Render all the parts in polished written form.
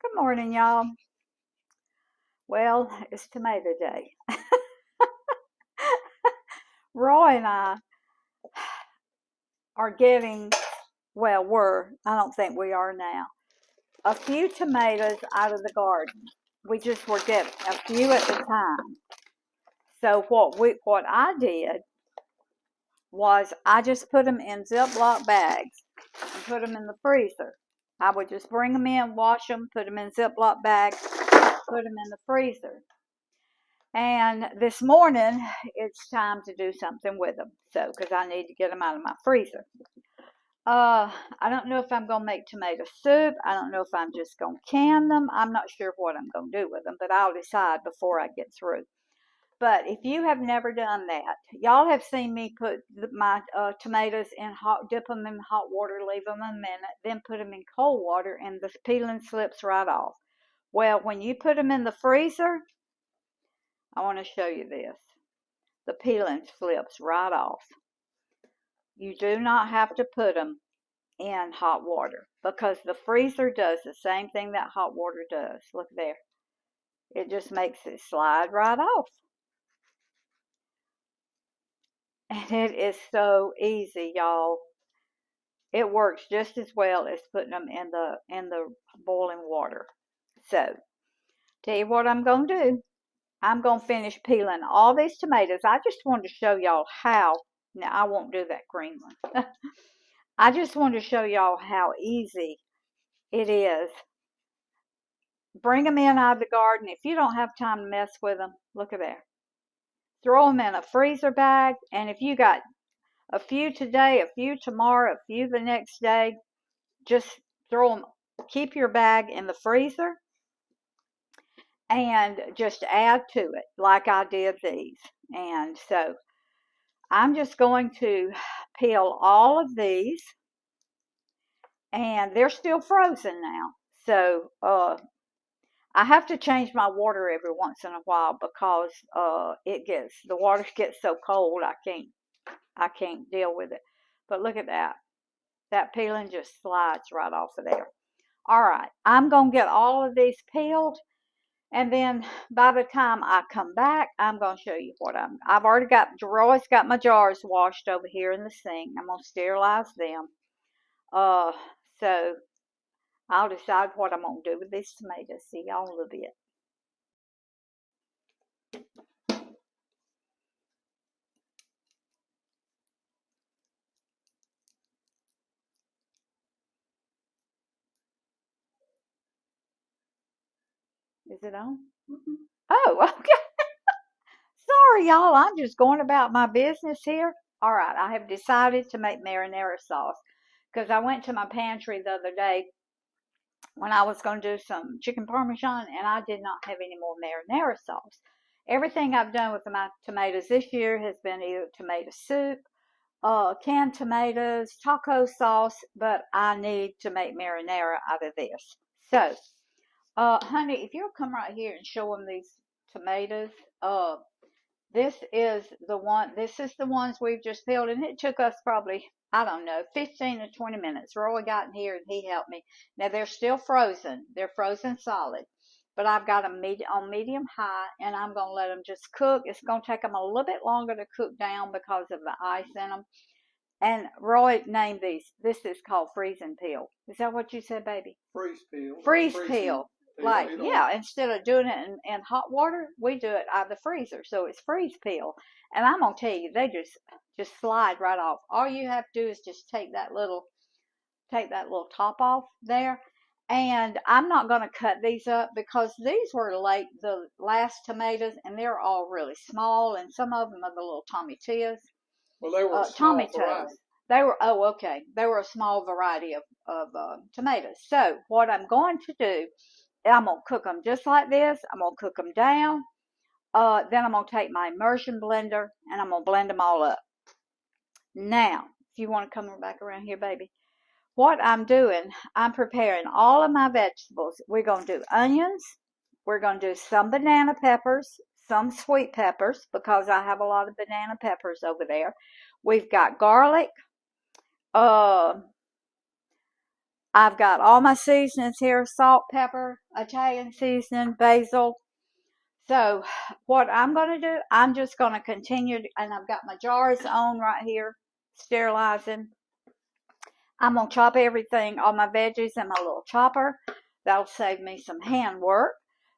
Good morning, y'all. Well, it's tomato day. Roy and I are getting, I don't think we are now, a few tomatoes out of the garden. We just were getting a few at a time. So what I did was I just put them in Ziploc bags and put them in the freezer. I would just bring them in, wash them, put them in Ziploc bags, put them in the freezer. And this morning, it's time to do something with them. So, because I need to get them out of my freezer. I don't know if I'm going to make tomato soup. I don't know if I'm just going to can them. I'm not sure what I'm going to do with them, but I'll decide before I get through. But if you have never done that, y'all have seen me put my tomatoes in dip them in hot water, leave them a minute, then put them in cold water, and the peeling slips right off. Well, when you put them in the freezer, I want to show you this. The peeling slips right off. You do not have to put them in hot water because the freezer does the same thing that hot water does. Look there. It just makes it slide right off. And it is so easy, y'all. It works just as well as putting them in the boiling water. So, tell you what I'm going to do. I'm going to finish peeling all these tomatoes. I just wanted to show y'all how. Now, I won't do that green one. I just wanted to show y'all how easy it is. Bring them in out of the garden. If you don't have time to mess with them, look at there. Throw them in a freezer bag. And if you got a few today, a few tomorrow, a few the next day, just throw them. Keep your bag in the freezer and just add to it like I did these. And so I'm just going to peel all of these, and they're still frozen now. So I have to change my water every once in a while because the water gets so cold I can't deal with it. But look at that. That peeling just slides right off of there. All right, I'm gonna get all of these peeled, and then by the time I come back, I'm gonna show you what I've already got. Roy's got my jars washed over here in the sink. I'm gonna sterilize them. So I'll decide what I'm gonna do with these tomatoes. See y'all in a little bit. Is it on? Oh, okay. Sorry, y'all. I'm just going about my business here. All right, I have decided to make marinara sauce because I went to my pantry the other day when I was going to do some chicken parmesan and I did not have any more marinara sauce. Everything I've done with my tomatoes this year has been either tomato soup, canned tomatoes, taco sauce, but I need to make marinara out of this. So, honey, if you'll come right here and show them these tomatoes, this is the ones we've just peeled, and it took us probably, I don't know, 15 to 20 minutes. Roy got in here and he helped me. Now they're still frozen. They're frozen solid. But I've got them on medium high, and I'm going to let them just cook. It's going to take them a little bit longer to cook down because of the ice in them. And Roy named these. This is called freeze and peel. Is that what you said, baby? Freeze peel. Freeze peel. Like, yeah, instead of doing it in hot water, we do it out of the freezer. So it's freeze peel. And I'm going to tell you, they just slide right off. All you have to do is just take that little top off there. And I'm not going to cut these up because these were the last tomatoes, and they're all really small, and some of them are the little tomatillas. Well, they were a small variety. They were, oh, okay. They were a small variety of tomatoes. So what I'm going to do, I'm going to cook them just like this. I'm going to cook them down. Then I'm going to take my Emersion blender, and I'm going to blend them all up. Now, if you want to come back around here, baby. What I'm doing, I'm preparing all of my vegetables. We're going to do onions. We're going to do some banana peppers, some sweet peppers, because I have a lot of banana peppers over there. We've got garlic. I've got all my seasonings here, salt, pepper, Italian seasoning, basil. So what I'm going to do, I'm just going to continue, and I've got my jars on right here, sterilizing. I'm going to chop everything, all my veggies in my little chopper. That'll save me some hand work.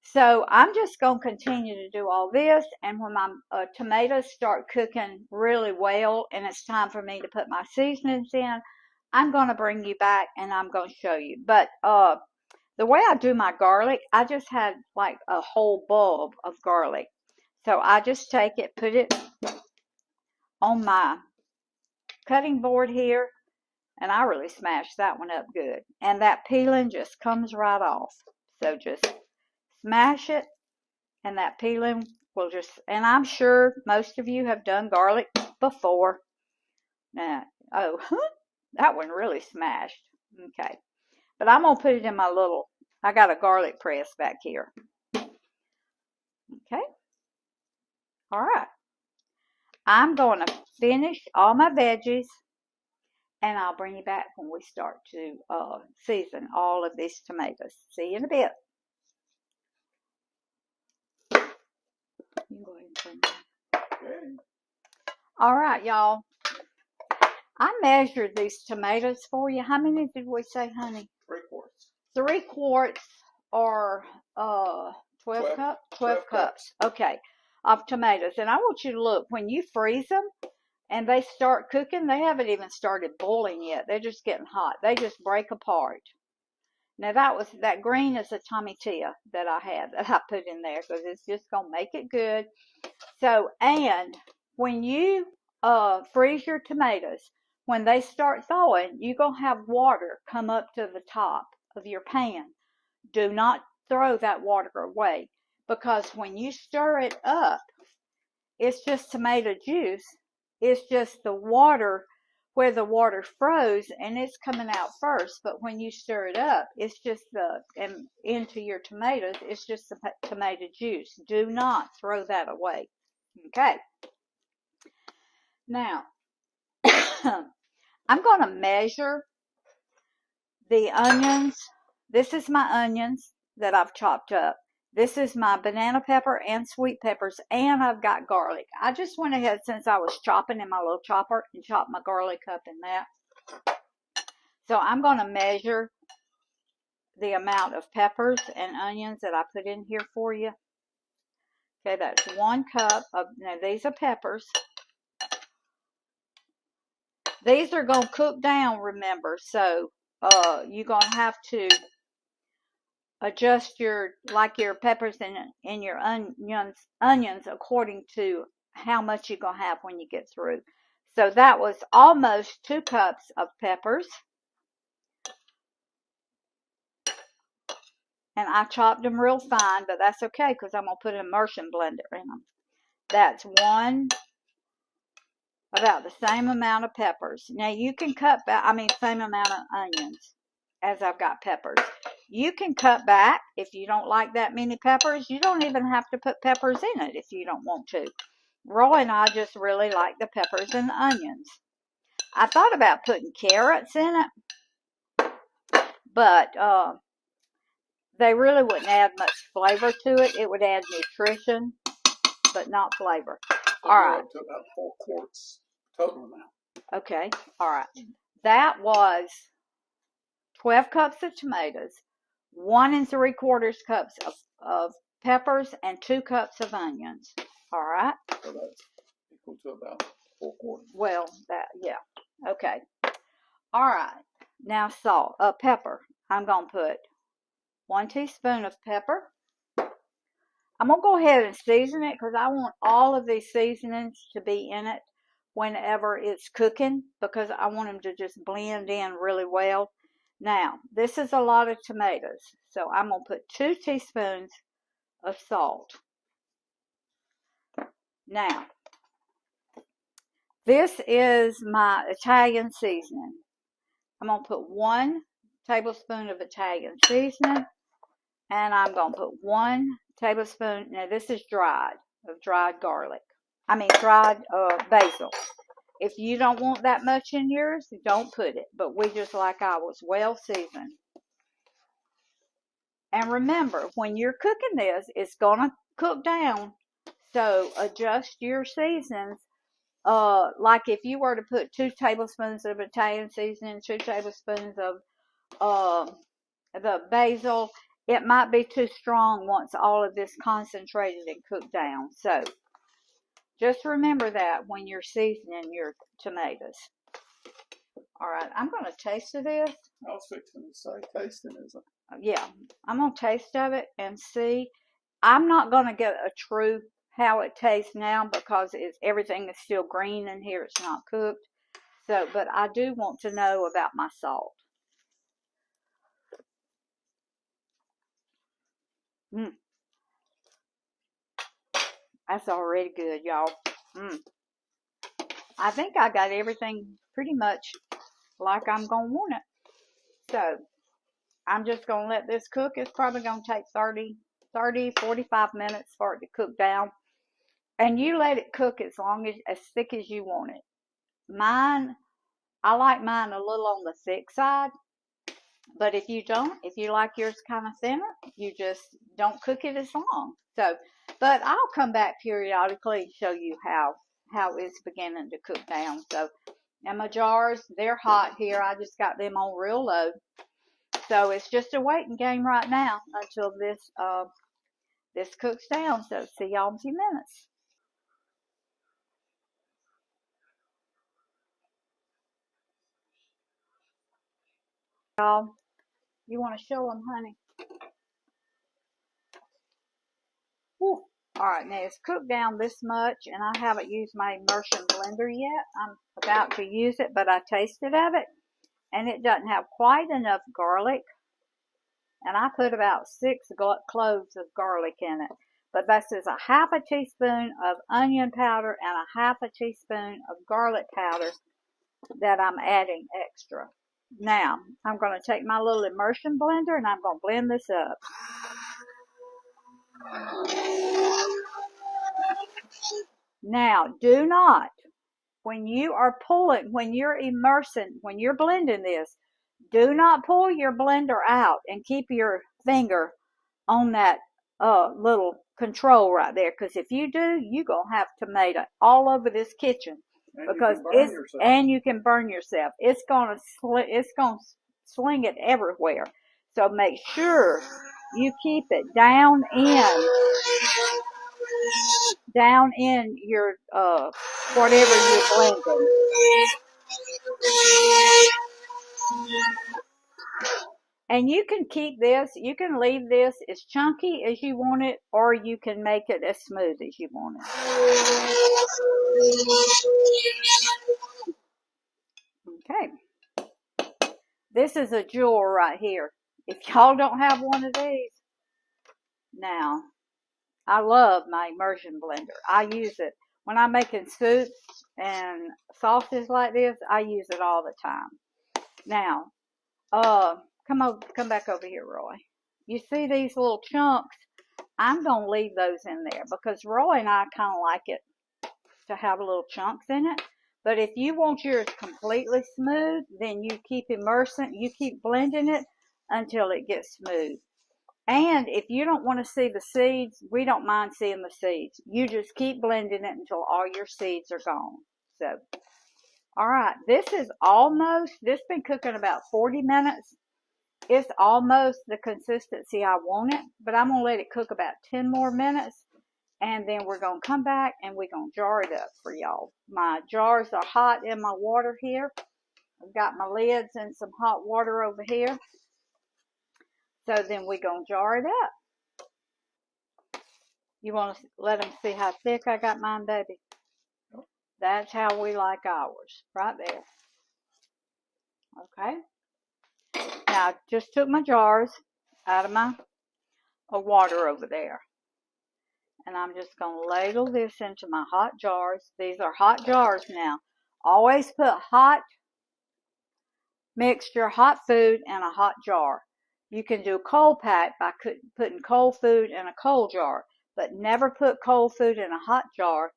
So I'm just going to continue to do all this, and when my tomatoes start cooking really well and it's time for me to put my seasonings in, I'm going to bring you back and I'm going to show you. But the way I do my garlic, I just had like a whole bulb of garlic. So I just take it, put it on my cutting board here, and I really smashed that one up good. And that peeling just comes right off. So just smash it, and that peeling will just, and I'm sure most of you have done garlic before. Now, oh, that one really smashed. Okay. But I'm going to put it in my little, I got a garlic press back here. Okay. All right. I'm going to finish all my veggies, and I'll bring you back when we start to season all of these tomatoes. See you in a bit. You go ahead and turn that. Okay. All right, y'all. I measured these tomatoes for you. How many did we say, honey? 3 quarts. 3 quarts or 12 cups? 12 cups. Okay, of tomatoes. And I want you to look, when you freeze them and they start cooking, they haven't even started boiling yet. They're just getting hot. They just break apart. Now that green is a tomatillo that I had, that I put in there because it's just going to make it good. So, and when you freeze your tomatoes, when they start thawing, you're going to have water come up to the top of your pan. Do not throw that water away, because when you stir it up, it's just tomato juice. It's just the water where the water froze, and it's coming out first. But when you stir it up, it's just into your tomatoes, it's just the tomato juice. Do not throw that away. Okay. Now, I'm going to measure the onions. This is my onions that I've chopped up. This is my banana pepper and sweet peppers, and I've got garlic. I just went ahead, since I was chopping in my little chopper, and chopped my garlic up in that. So I'm going to measure the amount of peppers and onions that I put in here for you. Okay, that's 1 cup of, now these are peppers. These are going to cook down, remember, so you're going to have to adjust your peppers and your onions according to how much you're going to have when you get through. So that was almost 2 cups of peppers. And I chopped them real fine, but that's okay because I'm going to put an Emersion blender in them. That's about the same amount of peppers. Now you can cut back, same amount of onions as I've got peppers. You can cut back if you don't like that many peppers. You don't even have to put peppers in it if you don't want to. Roy and I just really like the peppers and the onions. I thought about putting carrots in it, but they really wouldn't add much flavor to it. It would add nutrition, but not flavor. All right. To about 4 quarts total amount. Okay. All right. That was 12 cups of tomatoes, 1 3/4 cups of peppers, and 2 cups of onions. All right. So that's equal to about 4 quarts. Well, yeah. Okay. All right. Now salt, pepper. I'm going to put 1 teaspoon of pepper. I'm going to go ahead and season it because I want all of these seasonings to be in it whenever it's cooking, because I want them to just blend in really well. Now, this is a lot of tomatoes, so I'm going to put 2 teaspoons of salt. Now, this is my Italian seasoning. I'm going to put 1 tablespoon of Italian seasoning, and I'm going to put 1 tablespoon, now this is dried garlic. Dried basil. If you don't want that much in yours, don't put it. But we just like ours, well seasoned. And remember, when you're cooking this, it's going to cook down. So adjust your seasons. Like if you were to put 2 tablespoons of Italian seasoning, 2 tablespoons of the basil, it might be too strong once all of this concentrated and cooked down. So just remember that when you're seasoning your tomatoes. All right, I'm going to taste of this. I was fixing to say tasting is Yeah, I'm going to taste of it and see. I'm not going to get a true how it tastes now because everything is still green in here. It's not cooked. So, but I do want to know about my salt. That's already good, y'all. I think I got everything pretty much like I'm going to want it. So, I'm just going to let this cook. It's probably going to take 45 minutes for it to cook down. And you let it cook as thick as you want it. Mine, I like mine a little on the thick side. But if you don't, if you like yours kind of thinner, you just don't cook it as long. So, but I'll come back periodically and show you how it's beginning to cook down. So, and my jars, they're hot here. I just got them on real low. So it's just a waiting game right now until this cooks down. So see y'all in a few minutes. Y'all, you want to show them, honey? Whew. All right, now it's cooked down this much, and I haven't used my Emersion blender yet. I'm about to use it, but I tasted of it, and it doesn't have quite enough garlic. And I put about 6 cloves of garlic in it. But this is a half a teaspoon of onion powder and a half a teaspoon of garlic powder that I'm adding extra. Now, I'm going to take my little Emersion blender and I'm going to blend this up. Now, do not, when you're blending this, do not pull your blender out and keep your finger on that little control right there. Because if you do, you're going to have tomato all over this kitchen. And you can burn yourself. It's going to sling it everywhere. So make sure you keep it down in your whatever you're blending. And you can keep this, you can leave this as chunky as you want it, or you can make it as smooth as you want it. Okay. This is a jewel right here. If y'all don't have one of these, now, I love my Emersion blender. I use it when I'm making soups and sauces like this. I use it all the time. Now, come back over here, Roy. You see these little chunks? I'm going to leave those in there because Roy and I kind of like it to have little chunks in it. But if you want yours completely smooth, then you keep blending it until it gets smooth. And if you don't want to see the seeds, we don't mind seeing the seeds. You just keep blending it until all your seeds are gone. So, all right, this been cooking about 40 minutes. It's almost the consistency I want it, but I'm going to let it cook about 10 more minutes. And then we're going to come back and we're going to jar it up for y'all. My jars are hot in my water here. I've got my lids and some hot water over here. So then we're going to jar it up. You want to let them see how thick I got mine, baby? That's how we like ours, right there. Okay. Now, I just took my jars out of my water over there. And I'm just going to ladle this into my hot jars. These are hot jars now. Always put hot mixture, hot food in a hot jar. You can do cold pack by putting cold food in a cold jar, but never put cold food in a hot jar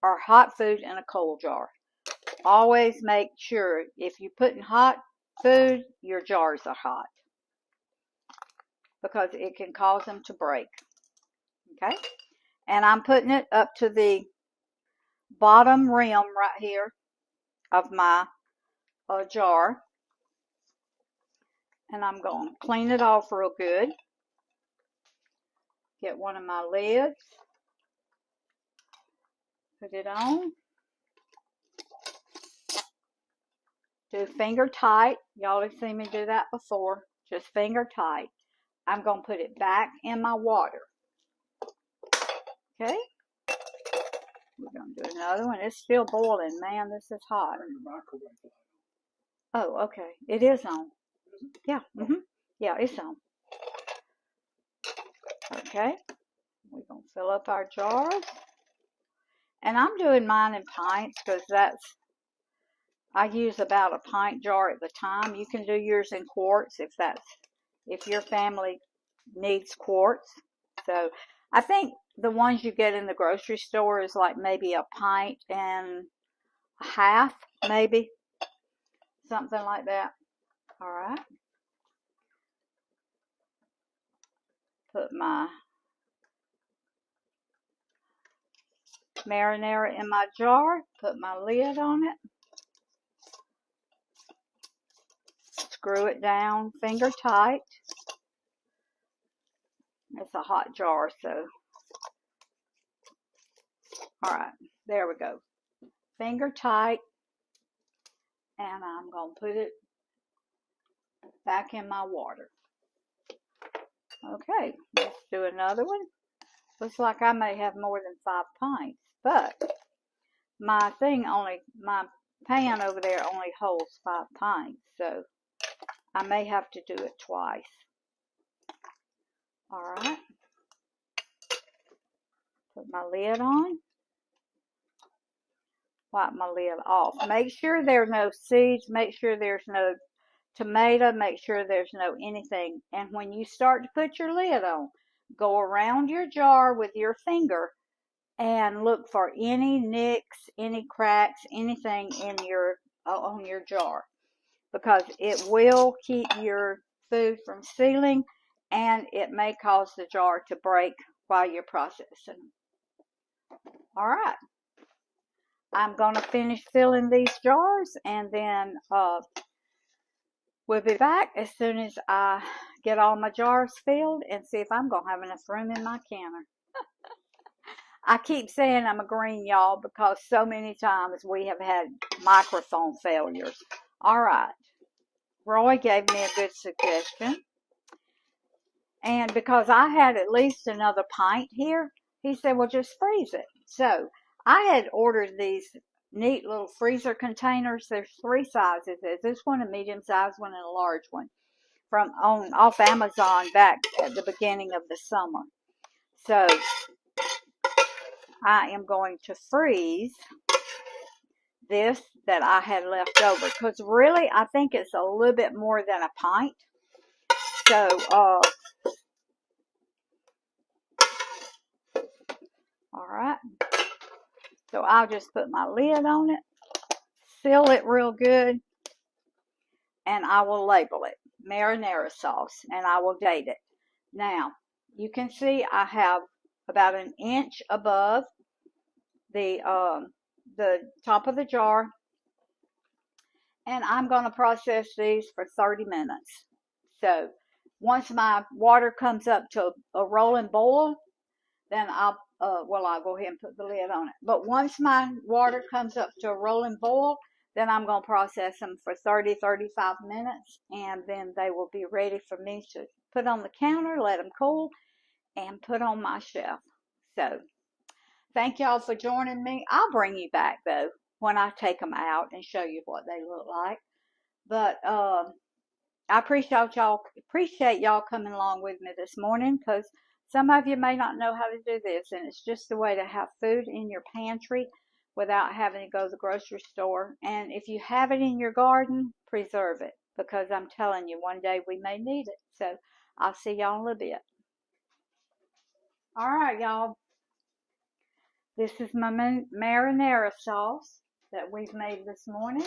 or hot food in a cold jar. always make sure if you put in hot food, your jars are hot because it can cause them to break. Okay, and I'm putting it up to the bottom rim right here of my jar, and I'm going to clean it off real good. Get one of my lids, put it on, do finger tight. Y'all have seen me do that before, just finger tight. I'm going to put it back in my water. Okay, we're going to do another one. It's still boiling, man. This is hot. Oh, okay. It is on. Yeah, yeah, it's on. Okay, we're going to fill up our jars. And I'm doing mine in pints because I use about a pint jar at the time. You can do yours in quarts if your family needs quarts. So I think the ones you get in the grocery store is like maybe a pint and a half, maybe. Something like that. All right. Put my marinara in my jar. Put my lid on it. Screw it down finger tight. It's a hot jar, so. All right. There we go. Finger tight. And I'm going to put it back in my water. Okay, let's do another one. Looks like I may have more than 5 pints, but my pan over there only holds 5 pints, so I may have to do it twice. All right, put my lid on. Wipe my lid off. Make sure there are no seeds. Make sure there's no tomato. Make sure there's no anything. And when you start to put your lid on, go around your jar with your finger and look for any nicks, any cracks, anything on your jar, because it will keep your food from sealing, and it may cause the jar to break while you're processing. All right. I'm going to finish filling these jars, and then we'll be back as soon as I get all my jars filled and see if I'm going to have enough room in my canner. I keep saying I'm a green, y'all, because so many times we have had microphone failures. All right. Roy gave me a good suggestion. And because I had at least another pint here, he said, well, just freeze it. So I had ordered these neat little freezer containers. There's 3 sizes. There's this one, a medium-sized one, and a large one off Amazon back at the beginning of the summer. So I am going to freeze this that I had left over, because really I think it's a little bit more than a pint. So all right, so I'll just put my lid on it, seal it real good, and I will label it marinara sauce, and I will date it. Now you can see I have about an inch above the top of the jar, and I'm going to process these for 30 minutes. So once my water comes up to a rolling boil, then I'll go ahead and put the lid on it. But once my water comes up to a rolling boil, then I'm going to process them for 30, 35 minutes, and then they will be ready for me to put on the counter, let them cool, and put on my shelf. So thank y'all for joining me. I'll bring you back, though, when I take them out and show you what they look like. But I appreciate y'all coming along with me this morning, because some of you may not know how to do this, and it's just a way to have food in your pantry without having to go to the grocery store. And if you have it in your garden, preserve it, because I'm telling you, one day we may need it. So I'll see y'all in a little bit. All right, y'all. This is my marinara sauce. that we've made this morning.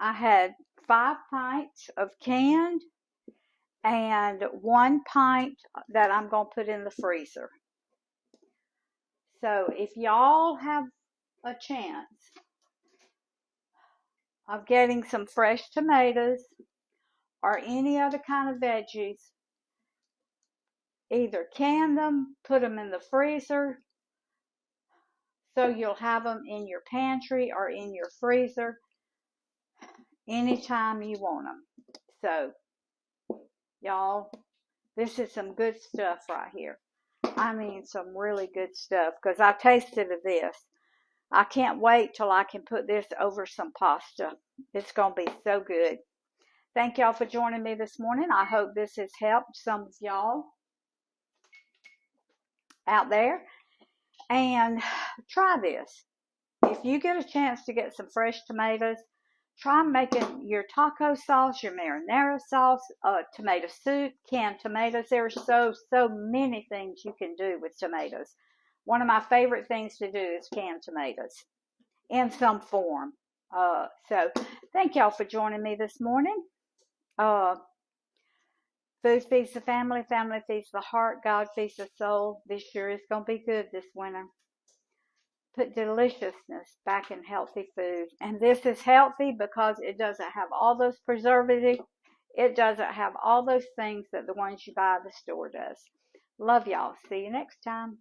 I had 5 pints of canned and 1 pint that I'm going to put in the freezer. So if y'all have a chance of getting some fresh tomatoes or any other kind of veggies, either can them, put them in the freezer, so you'll have them in your pantry or in your freezer anytime you want them. So, y'all, this is some good stuff right here. I mean, some really good stuff, because I tasted of this. I can't wait till I can put this over some pasta. It's going to be so good. Thank y'all for joining me this morning. I hope this has helped some of y'all out there. And try this. If you get a chance to get some fresh tomatoes, try making your taco sauce, your marinara sauce, tomato soup, canned tomatoes. There are so many things you can do with tomatoes. One of my favorite things to do is canned tomatoes in some form. So thank y'all for joining me this morning. Food feeds the family, family feeds the heart, God feeds the soul. This sure is going to be good this winter. Put deliciousness back in healthy food. And this is healthy because it doesn't have all those preservatives. It doesn't have all those things that the ones you buy at the store does. Love y'all. See you next time.